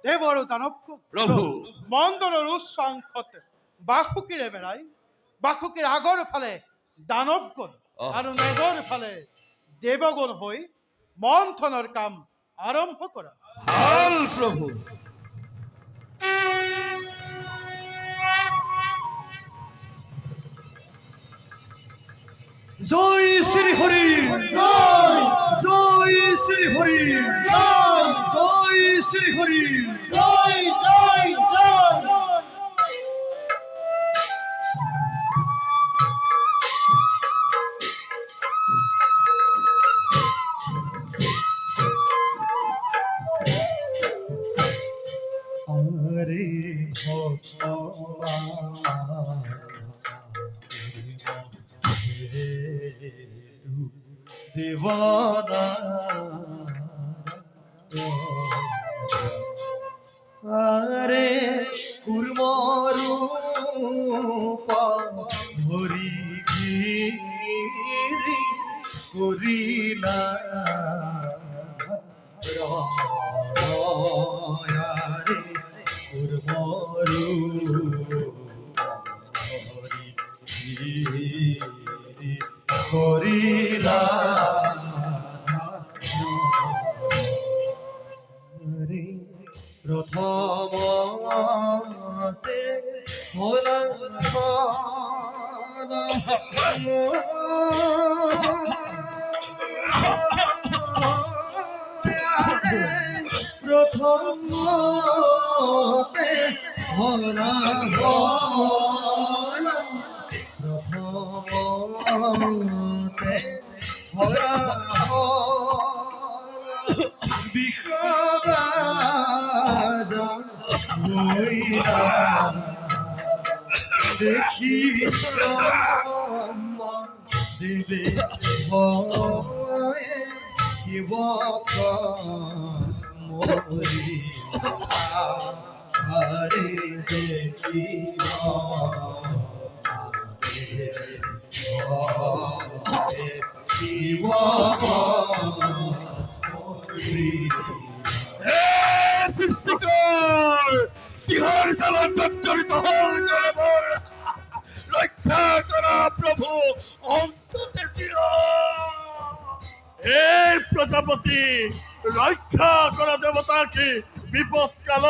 দেবর দানব প্রভু মন্দনের উৎসংখত বাহুকিরে বেড়াই বাহুকির আগর ফলে দানবগণ আর মেঘর ফলে দেবগণ হই মন্থনের কাম আরম্ভ করা। ভাল প্রভু। জয় শ্রী হরি, জয় জয় শ্রী হরি, জয় জয় শ্রী হরি। জয় জয় জয়। আরে ভগবান দেবানা আরে কুর্মরূপা ধরি গিরি করিলা রয়ারে কুর্মরূপা ধরি গিরি করিলা প্রথমতে হলা প্রথমতে হলা প্রথমতে হলা বিখবাদা হইলা দেখি দেবে ভয়ে মরি আরে দেখি সিংহর জ্বালা জর্জরিত হল জনবল রক্ষা করা প্রভু অন্ততে চির। হে প্রজাপতি রক্ষা করা দেবতাকে বিপদ কাল।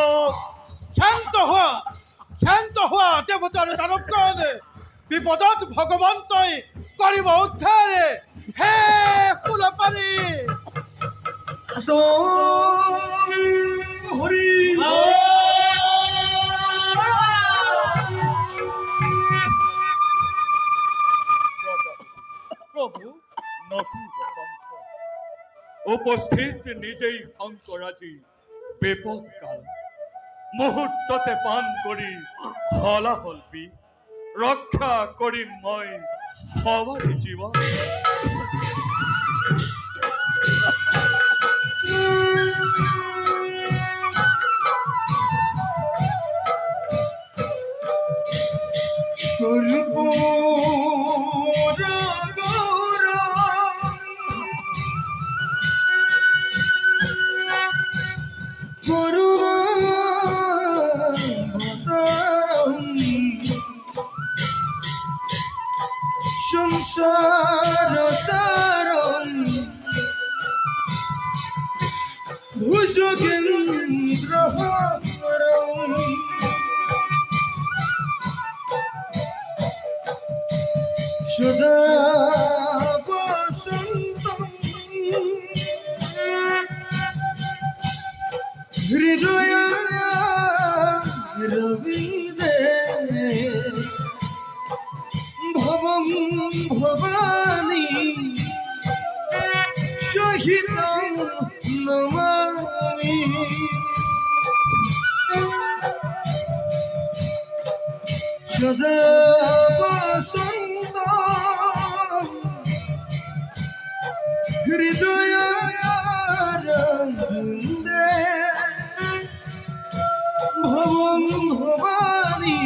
শান্ত হওয়া দেবতার দানবগণ বিপদত ভগবন্তই করিব উদ্ধারে। হে ফুলপানি হরি প্রভু উপস্থিত নিজেই শঙ্করাজি বিপদ কাল মুহূর্ততে পান করি হলাহলবি রক্ষা করি মই সবারই জীবন। সংসার সারম ভুজগেন্দ্র সদা বসন্তম হৃদয় রবীন্দ্র ভবম ভবানী সহিত নমামি সদা বসন্ত হৃদয় রবীন্দ্রে ভবম ভবানী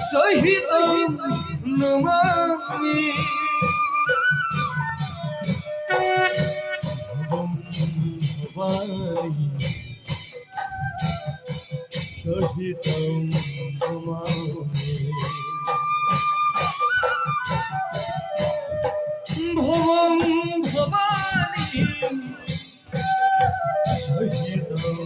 সহিত নমামি ভবম ভবানী সহিতম ভবম ভবানী সহিতম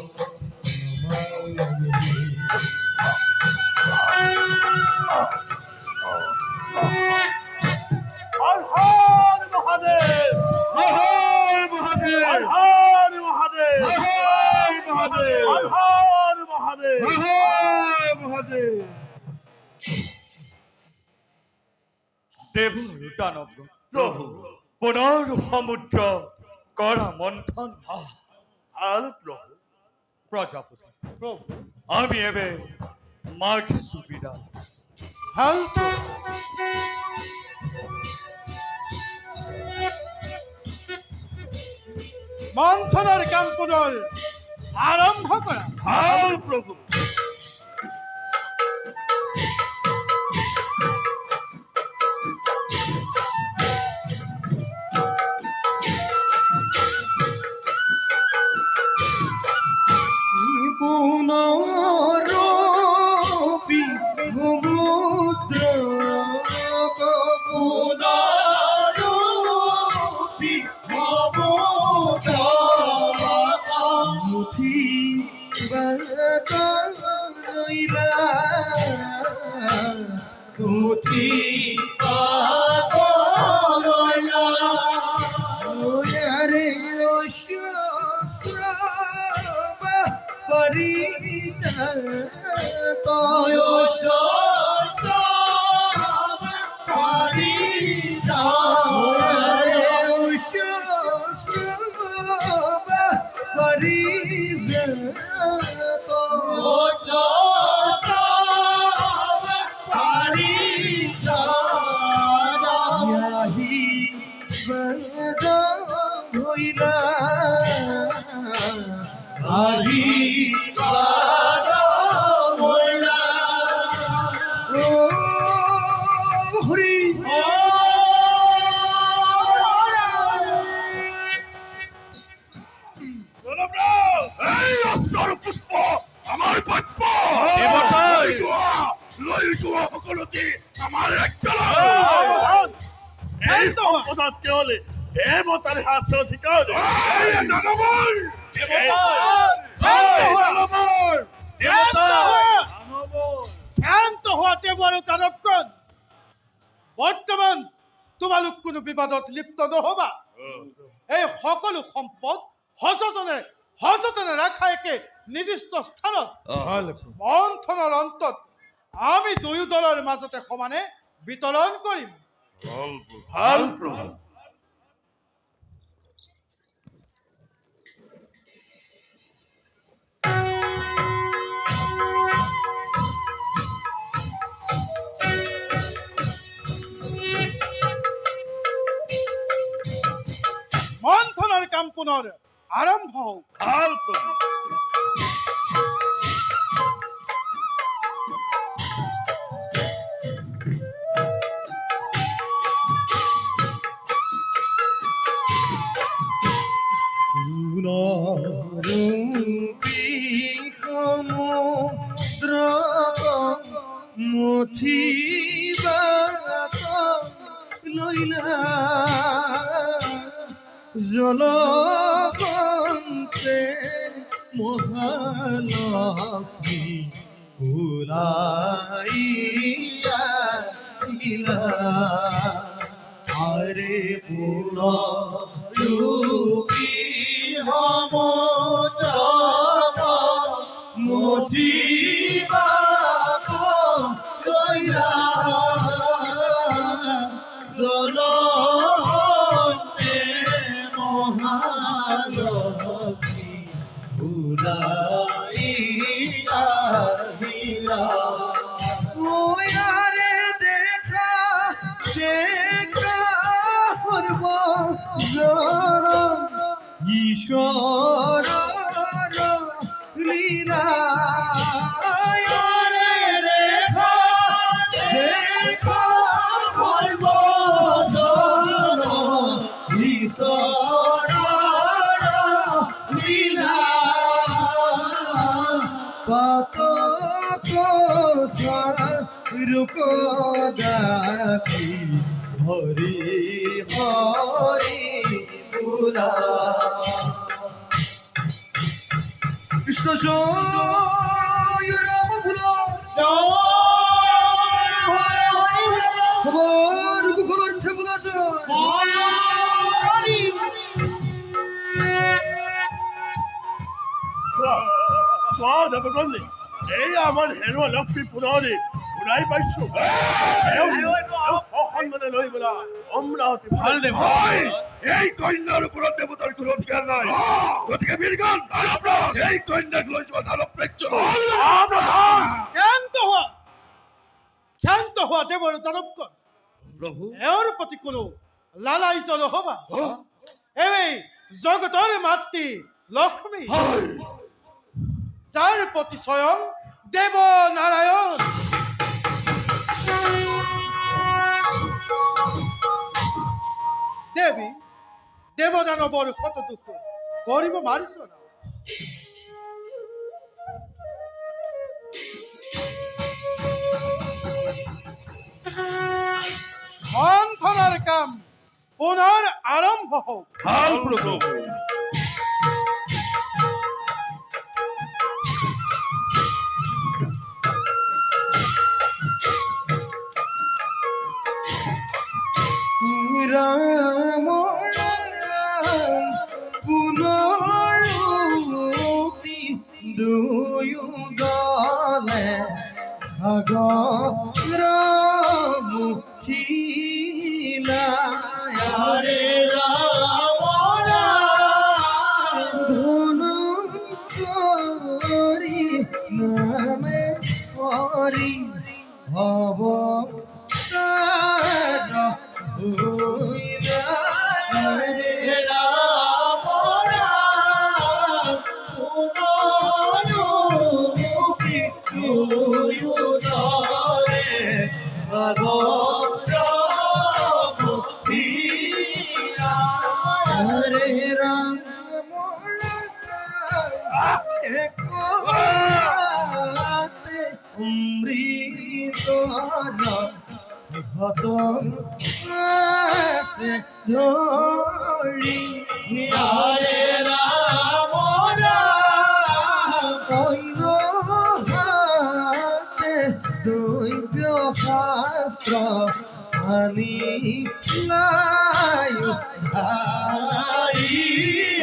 হর হর মহাদেব হর হর মহাদেব হর হর মহাদেব হর হর মহাদেব হর হর মহাদেব হর হর মহাদেব দেবর দানব প্রভু পুনর সমুদ্র করা মন্থন আর প্রভু প্রজাপতি প্রভু আমি এবে মাঘ সুবিধা হাল মন্থনের কাম্পদল আরম্ভ করা হাল প্রভু পুনরপি সমুদ্র পুনরপি মুঠি বাকাইলা মুঠি বাকাইলা ওরে অশস্রবা পরিতা তয় অশস্রবা পরিতা ওরে অশস্রবা পরিতা অশস্রবা পরিতা ইয়াহি বজা হইলা আহি বাজা হইলা ও হরি এই অস্ত্র পুষ্প আমার বাক্য দেবতাই। লৈ যোৱা সকলোতে আমাৰ ৰাজ্য এই সম্পদত কেৱলে দেৱতাৰ শাস্ত্ৰ অধিকাৰ শান্ত হোৱা দেৱ আৰু দানৱগণ বৰ্তমান তোমালোক কোনো বিবাদত লিপ্ত নহবা এই সকলো সম্পদ সযতনে ৰাখা একে নিৰ্দিষ্ট স্থানত মন্থনৰ অন্তত আমি দুয়ো দলৰ মাজতে সমানে বিতৰণ কৰিম ভাল প্ৰভু মন্থনৰ কাম পুনৰ আৰম্ভ হওক ভাল প্ৰভু পুনরূপী সমুদ্র মুঠিবা লইলা জলকন্তে মহালক্ষ্মী উলাইয়া দিলা আরে পুনরূপী সমুদ্র মুঠিবা লইলা জলকন্তে মহালক্ষ্মী উলাইয়া দিলা ওয়ারে দেখা দেখা করব জরা ঈশ্বর লীলা ওয়ারে দেখা দেখা করব জরা ঈশ্বর লীলা পাতক রূপ দেখি হরি হরি বুলা কৃষ্ণ জয় রাম বুলা খবর খবর বুলা দেবকন্যা এই আমার হেরো লক্ষ্মী পুনরে পুনাই পাইছো সন্মানে লৈ বলা অমরাবতী ভাল দেব হয় এই কন্যার উপৰত দেৱতাৰ কোনো অধিকাৰ নাই গতিকে বীৰগণ এই কন্যাক লৈ যোৱা দানৱ প্ৰেক্ষ ক্ষান্ত হোৱা দেৱৰ দানৱগণ প্ৰভু এওঁৰ প্ৰতি কোনো লালায়িত নহবা এই জগতৰ মাতৃ লক্ষ্মী যাৰ প্ৰতি স্বয়ং দেৱ নাৰায়ণ দেৱী দেৱদানৱৰ শত দুখ কৰিব মাৰিছ না মন্থনৰ কাম পুনৰ আৰম্ভ হওক ভাল প্ৰভু রাম রাম পুনরূপী দুয়ো দলে সাগর মুখিলা রে রাম রাম ধনন্তরি নামে হরি ভব হরে রাম রাম পুনরূপী দুয়ো দলে হরে রাম অমৃত ভতম ধরি হরে রাম রাম অন্য হাতে দৈব্য শাস্ত্র আনি লায়ু ধারি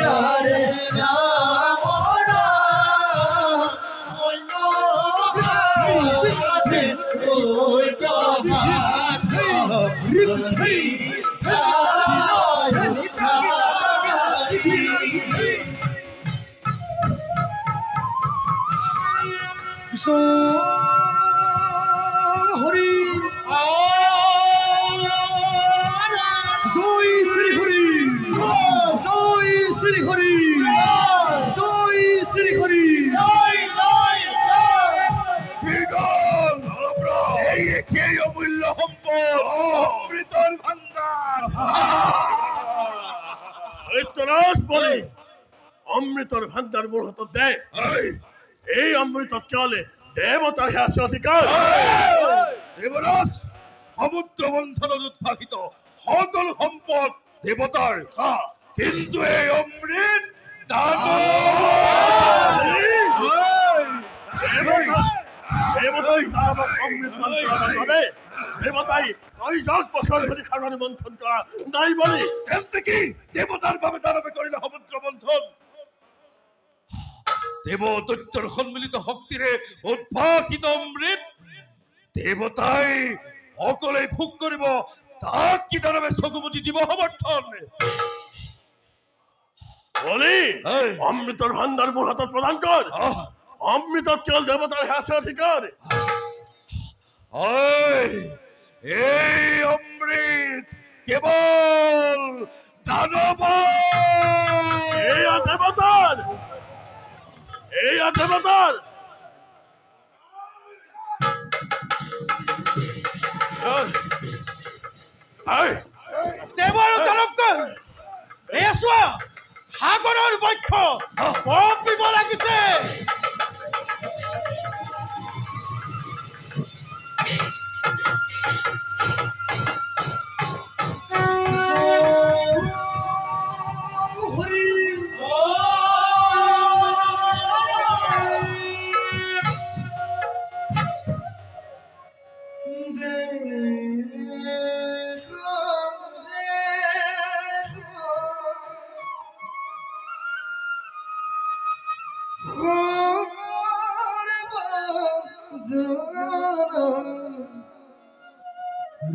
হরে রাম রাম অন্য হাতে দৈব্য হরি জয় শ্রী হরি জয় শ্রী হরি জয় শ্রী হরি বীরগণ এই একেই অমূল্য সম্পদ অমৃতৰ ভাণ্ডাৰ ঐতরাস বলে অমৃতর ভান্ডার মোর হাতত দে এই অমৃতত কেৱলে দেৱতাৰ হে আছে অধিকাৰ দেৱৰাজ সমুদ্ৰ মন্থনত উদ্ভাসিত সকলো সম্পদ দেৱতাৰ কিন্তু এই অমৃত দেৱতাই দানৱক অমৃত মন্ত্ৰৰ বাবে দেৱতাই ৬০০০ বছৰ ধৰি খাৰণী মন্থন কৰা নাই বুলি তেন্তে কি দেৱতাৰ বাবে দানৱে কৰিলে সমুদ্ৰ মন্থন দেৱ দৈত্যৰ সন্মিলিত শক্তিৰে উদ্ভাসিত অমৃত দেৱতাই অকলে ভোগ কৰিব তাক কি দানৱে চকুমুদি দিব সমৰ্থন বলি এই। অমৃতৰ ভাণ্ডাৰ মোৰ হাতত প্ৰদান কৰ অমৃতত কেৱল দেৱতাৰ হে আছে অধিকাৰ এই অমৃত কেৱল দানৱৰ এয়া দেৱতাৰ এয়া দেৱতাৰ দেৱৰ দানৱগণ এয়া চোৱা সাগৰৰ বক্ষ কঁপিব লাগিছে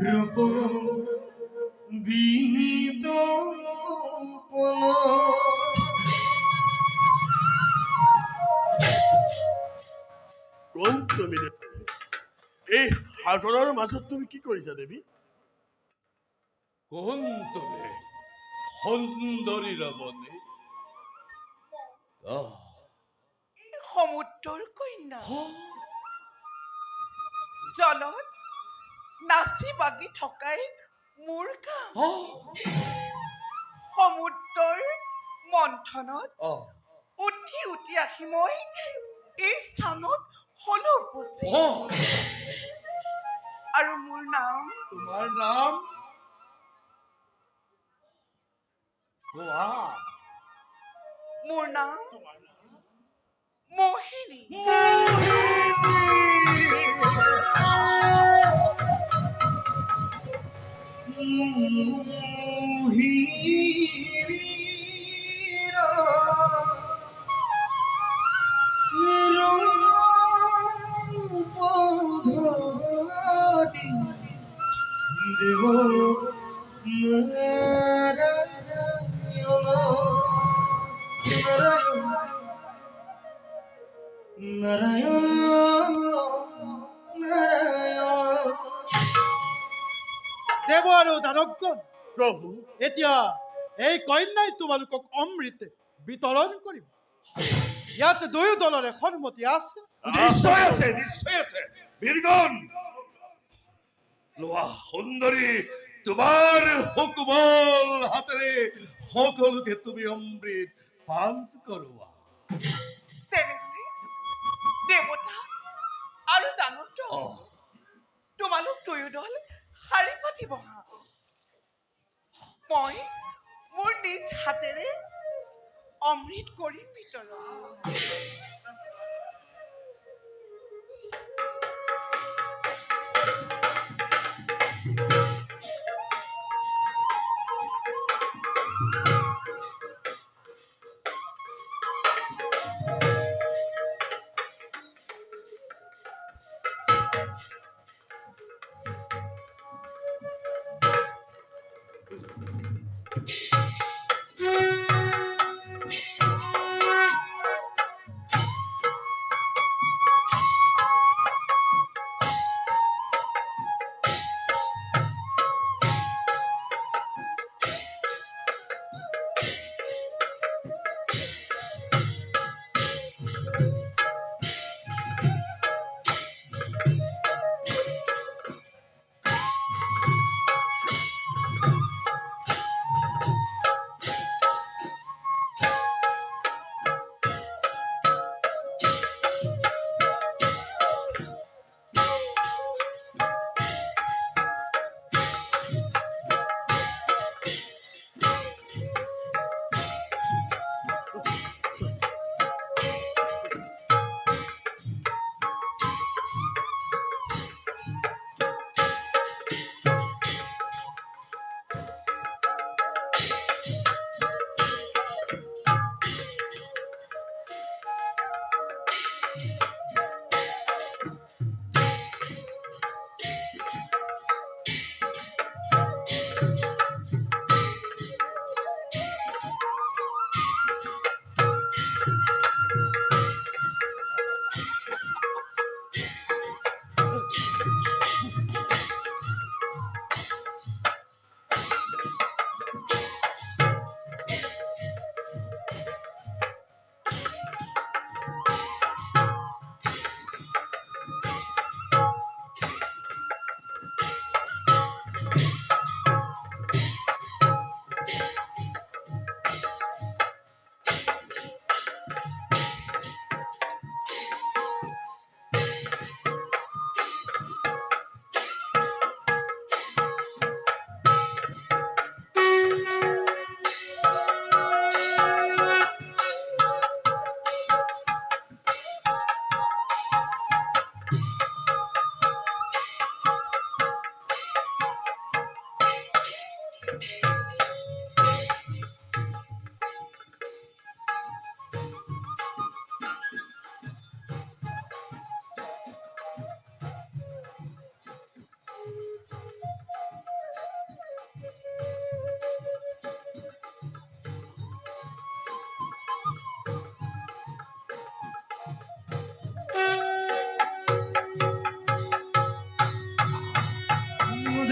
রূপ বিতপন কোন তুমি দেৱী? এই সাগৰৰ মাজত তুমি কি কৰিছা দেৱী? কোন তুমি সুন্দরী রমণী? আহ, সমুদ্ৰৰ কন্যা জলত নাচি বাগি থকাই মোৰ কাম। সমুদ্ৰৰ মন্থনত উঠি উঠি আহি মই এই স্থানত হলো উপস্থিত। আৰু মোৰ নাম তোমার নাম? মোৰ নাম মোহিনী। দেব নারায়ণ নারায়ণ দেৱ আৰু দানৱগণ, প্ৰভু, এতিয়া এই কন্যাই তোমালোকক অমৃত বিতৰণ কৰিব। ইয়াত দুয়ো দলৰে সন্মতি আছে। নিশ্চয় আছে, নিশ্চয় আছে। বীরগণ, লোৱা সুন্দরী, তোমার হুকুমল হাতেৰে সকলোকে তুমি অমৃত পান কৰোৱা। তেনেহলে দেৱতা আৰু দানৱ তোমালোক দুয়োদল শাৰী পাতি বহা। মই মোৰ নিজ হাতেৰে অমৃত কৰিম বিতৰণ।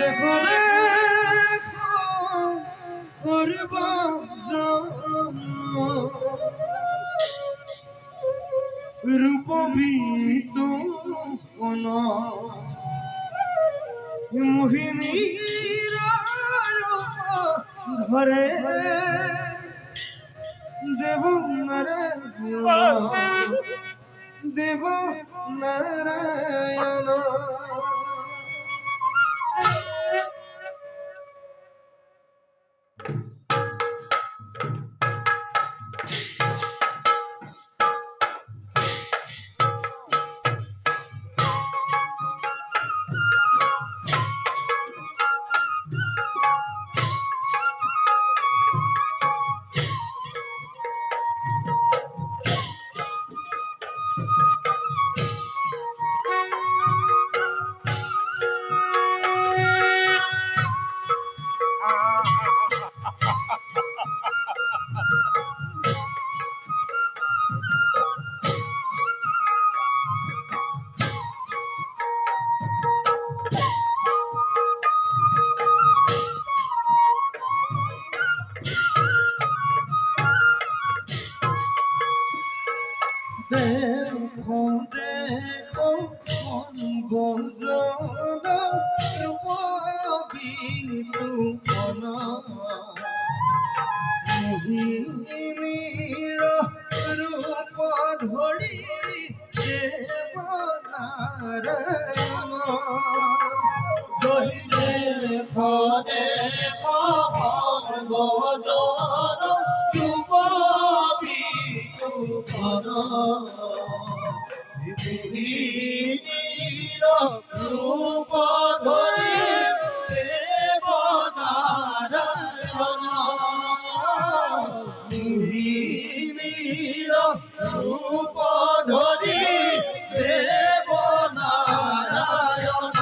দেখো করব রূপবিত কোন মোহিনীর ধরে দেব নারায়ণ দেব নারায়ণ দেখো দেখো মন গোজন রূপবিতু কোন মোহিনীর রূপ ধরি দেব নারায়ণ জয় দেখো দেখো মন গোজন রূপবিতু কোন মোহিনীর রূপ ধরি দেব নারায়ণ মোহিনীর রূপ ধরি দেব নারায়ণ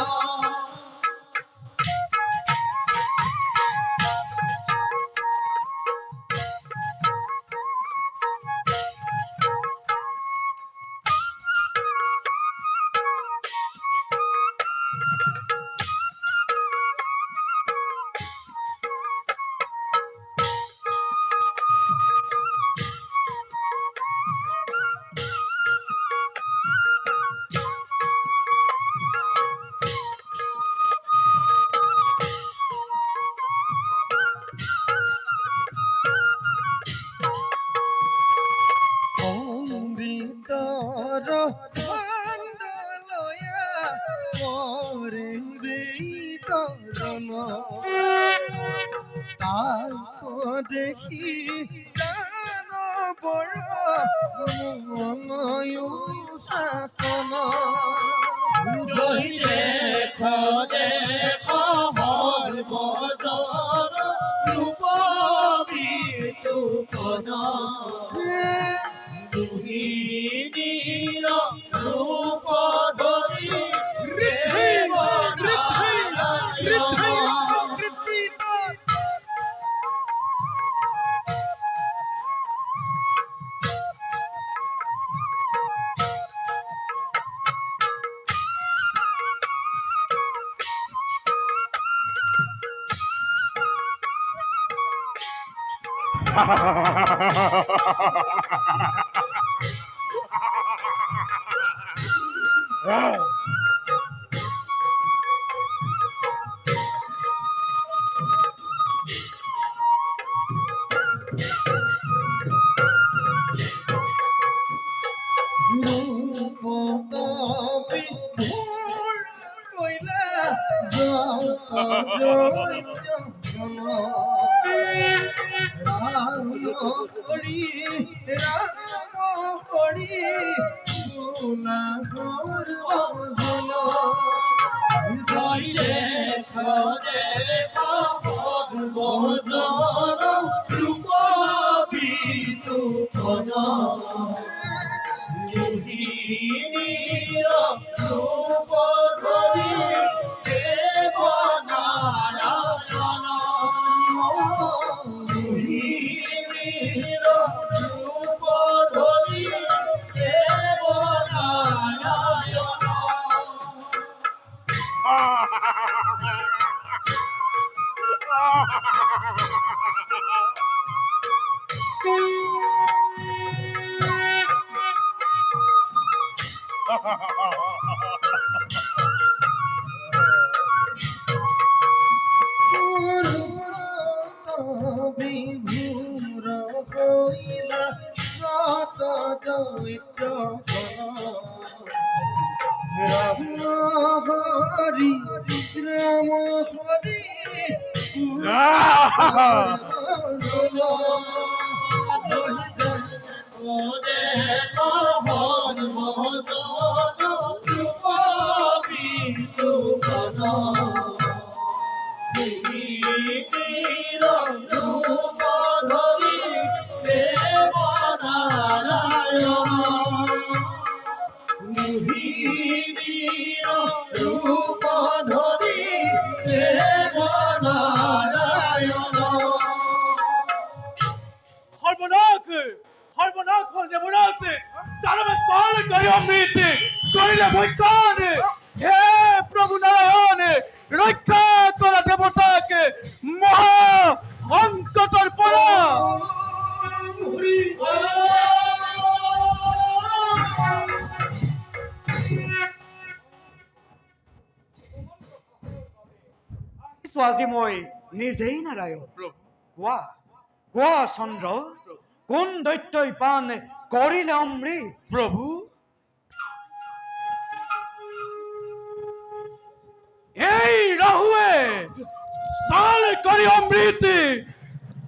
অমৃতর মণ্ডলয়া করে বিতরণ তাকো দেখি জান বড় মনয় সাকন জয় দেখো দেখো হর বজন রূপবিতু কোন মোহিনীর রূপ ধরি দেব নারায়ণ রূপ তবে ভুল কইলা যত জন্য রাম করি গুলা করবজন জয় দেখো দেখো করবজন রূপবিতু কোন মোহিনীর রূপ ধরি দেব নারায়ণ মোহিনীর রূপ ধরি দেব নারায়ণ বিভূর হইলা সত দৈত্য রাম হরি রাম হরি সর্বনাশ হল দেবরাজ দানবে সাল করি অমৃত করিলে বৈকান হে প্রভু নারায়ণ রক্ষা করা দেবতাকে মহা সংকটর পড়া আজি মই নিজেই নাৰায়ণ কোৱা কোৱা চন্দ্ৰ কোন দৈত্যই পান কৰিলে অমৃত প্রভু এই রাহুয়ে সাল করি অমৃত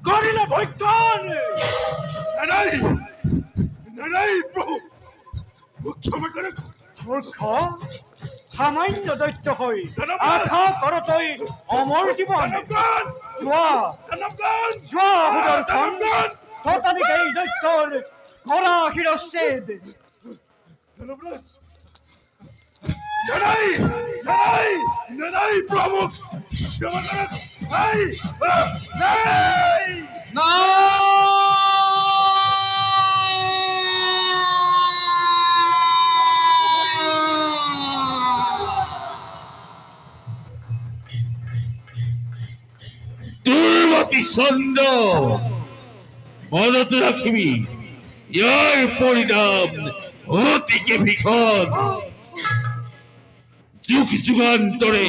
করিলে বৈকান নাই নাই প্রভু ক্ষমা করে মূৰ্খ সামান্য দৈত্য হৈ আশা কৰতৈ অমৰ জীৱন যোৱা যোৱা সুদৰ্শন ততালিকে এই দৈত্যৰ কৰা শিৰচ্ছেদ নাই নাই নাই প্রভু ক্ষমা করে নাই নাই দুর্মতি ছন্দ মনত রাখিবি ইয়াৰ পৰিণাম অতিকে ভীষণ যুগ যুগান্তরে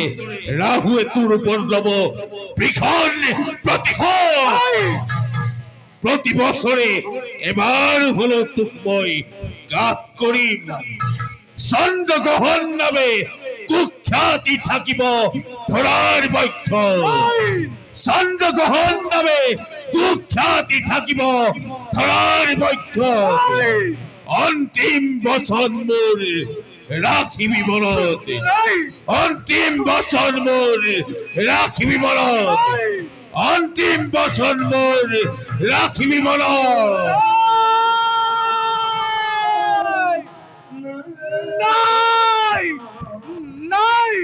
রাহুয়ে তোর উপর লব ভীষণ প্রতিশোধ প্রতি বছরে এবার হলো তুকময় গাত করিম চন্দ্রগ্রহণ নামে কুখ্যাতি থাকিব ধরার বৈক্ষ চন্দ্রগ্রহণ নামে কুখ্যাতি থাকিব ধরার বৈক্ষ অন্তিম বচন মোর রাখিবি মনত অন্তিম বচন মোর রাখিবি মনত অন্তিম বচন মোর রাখিবি মনত নাই নাই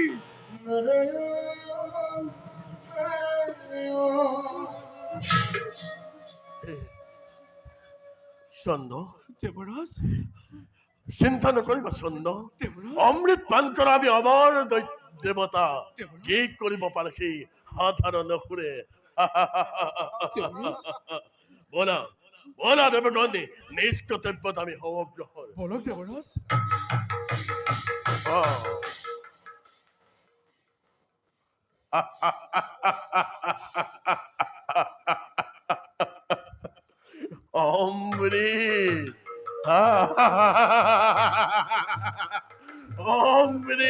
ছন্দ দেবরাজ চিন্তা নকৰিবা ছন্দ অমৃত পান কৰা আমি অমৰ দেৱতা কি কৰিব পাৰে সি সাধাৰণ নকৰে বলা বলা দেৱগণে নিজ কৰ্তব্যত আমি অগ্ৰসৰ বলক দেবরাজ অমৃত অমৃত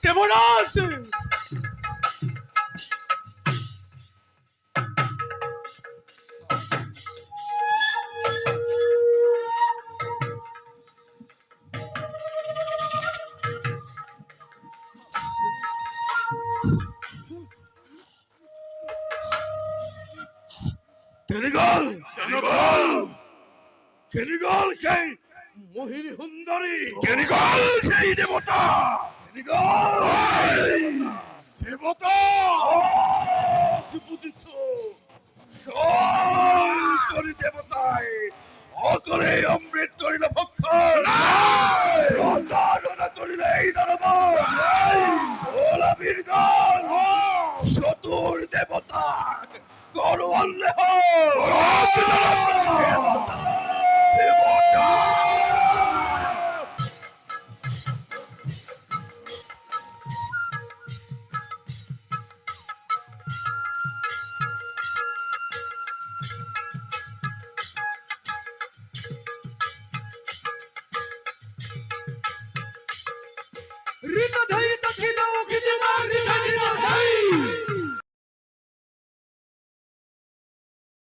দেবরাজ দেবরাজ কেনিগল কেনিগল সেই মোহিনী সুন্দরী কেনিগল সেই দেবতা কেনিগল দেৱতা দেবতাই অকলে অমৃত করিল ভক্ষণ করিলে এই দানব ওলা বীরগণ চতুর দেবতা বললে হয়। ঋণ ধাই তাকি দাও